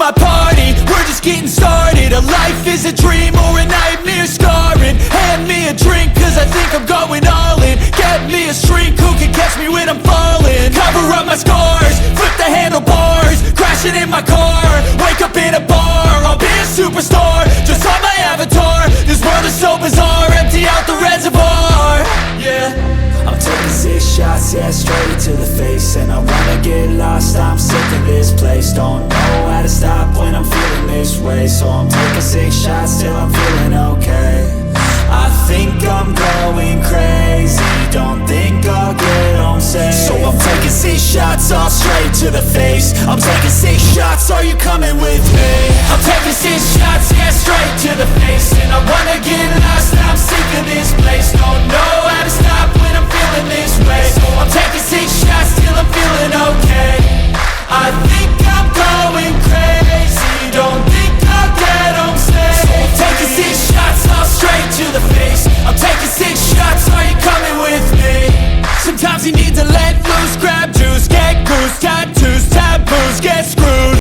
my party, we're just getting started. A life is a dream or a nightmare scarring. Hand me a drink cause I think I'm going all in. Get me a shrink who can catch me when I'm falling. Cover up my scars, flip the handlebars, crashing in my car, wake up in a bar. I'll be a superstar, just on my avatar. This world is so bizarre, empty out the reservoir. Yeah, I'm taking 6 shots, yeah, straight to the face. And I wanna get lost, I'm sick of this place. Don't know how to stop when I'm feeling this way. So I'm taking 6 shots till I'm feeling okay. I think I'm going crazy, don't think I'll get home safe. So I'm taking 6 shots, all straight to the face. I'm taking 6 shots, are you coming with me? I'm taking 6 shots, yeah, straight to the face. And I wanna get lost, I'm sick of this place. Don't know how to stop when I'm feeling this way. So I'm taking 6 shots till I'm feeling okay. I think I'm going crazy, don't think I'll get home safe. So I'm taking 6 shots, all straight to the face. I'm taking 6 shots, are you coming with me? Sometimes you need to let